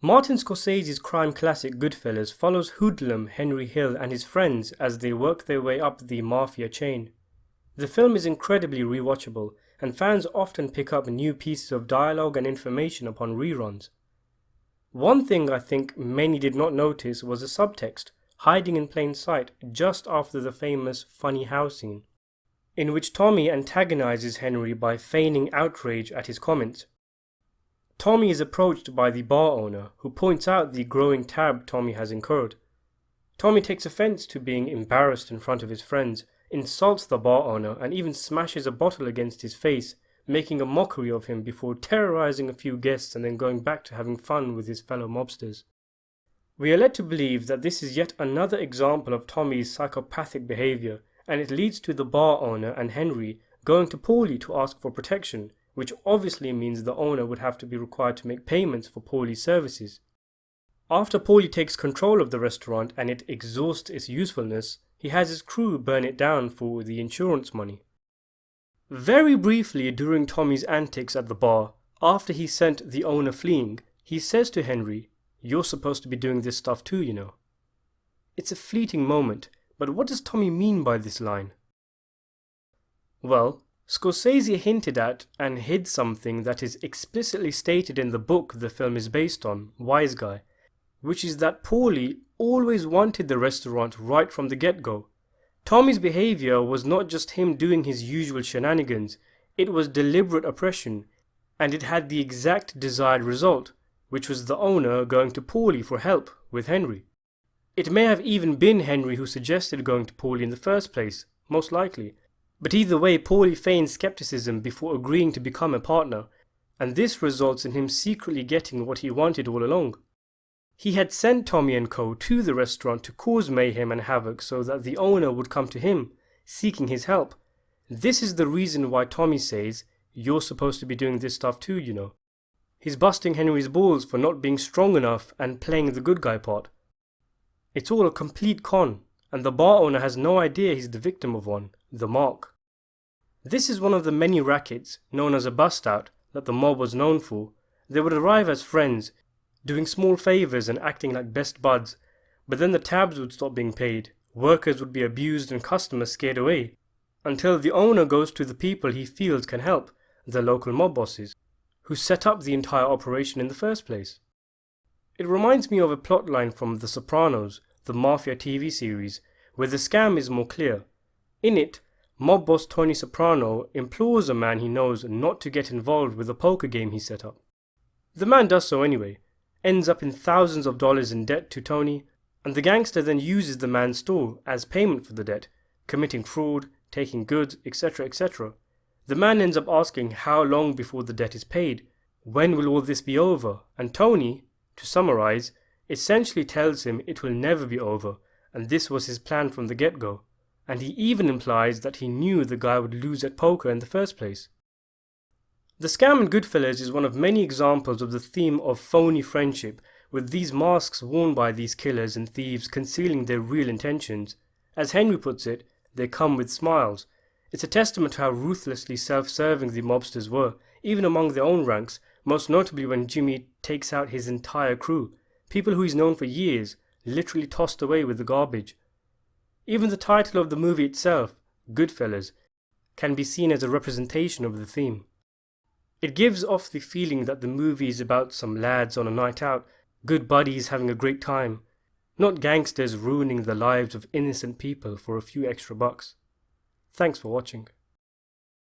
Martin Scorsese's crime classic Goodfellas follows hoodlum Henry Hill and his friends as they work their way up the mafia chain. The film is incredibly rewatchable, and fans often pick up new pieces of dialogue and information upon reruns. One thing I think many did not notice was a subtext hiding in plain sight just after the famous funny house scene, in which Tommy antagonizes Henry by feigning outrage at his comments. Tommy is approached by the bar owner, who points out the growing tab Tommy has incurred. Tommy takes offense to being embarrassed in front of his friends, insults the bar owner, and even smashes a bottle against his face, making a mockery of him before terrorizing a few guests and then going back to having fun with his fellow mobsters. We are led to believe that this is yet another example of Tommy's psychopathic behavior, and it leads to the bar owner and Henry going to Paulie to ask for protection, which obviously means the owner would have to be required to make payments for Paulie's services. After Paulie takes control of the restaurant and it exhausts its usefulness, he has his crew burn it down for the insurance money. Very briefly during Tommy's antics at the bar, after he sent the owner fleeing, he says to Henry, "You're supposed to be doing this stuff too, you know." It's a fleeting moment, but what does Tommy mean by this line? Well, Scorsese hinted at and hid something that is explicitly stated in the book the film is based on, Wise Guy, which is that Paulie always wanted the restaurant right from the get-go. Tommy's behavior was not just him doing his usual shenanigans, it was deliberate oppression, and it had the exact desired result, which was the owner going to Paulie for help with Henry. It may have even been Henry who suggested going to Paulie in the first place, most likely, but either way Paulie feigns skepticism before agreeing to become a partner, and this results in him secretly getting what he wanted all along. He had sent Tommy and co. to the restaurant to cause mayhem and havoc so that the owner would come to him, seeking his help. This is the reason why Tommy says, "You're supposed to be doing this stuff too, you know." He's busting Henry's balls for not being strong enough and playing the good guy part. It's all a complete con, and the bar owner has no idea he's the victim of one, the mark. This is one of the many rackets, known as a bust-out, that the mob was known for. They would arrive as friends, doing small favours and acting like best buds, but then the tabs would stop being paid, workers would be abused and customers scared away, until the owner goes to the people he feels can help, the local mob bosses, who set up the entire operation in the first place. It reminds me of a plotline from The Sopranos, the Mafia TV series, where the scam is more clear. In it, mob boss Tony Soprano implores a man he knows not to get involved with a poker game he set up. The man does so anyway, ends up in thousands of dollars in debt to Tony, and the gangster then uses the man's store as payment for the debt, committing fraud, taking goods, etc. etc. The man ends up asking how long before the debt is paid, when will all this be over, and Tony, to summarize, essentially tells him it will never be over, and this was his plan from the get-go, and he even implies that he knew the guy would lose at poker in the first place. The scam in Goodfellas is one of many examples of the theme of phony friendship, with these masks worn by these killers and thieves concealing their real intentions. As Henry puts it, they come with smiles. It's a testament to how ruthlessly self-serving the mobsters were, even among their own ranks, most notably when Jimmy takes out his entire crew, people who he's known for years, literally tossed away with the garbage. Even the title of the movie itself, Goodfellas, can be seen as a representation of the theme. It gives off the feeling that the movie is about some lads on a night out, good buddies having a great time, not gangsters ruining the lives of innocent people for a few extra bucks. Thanks for watching.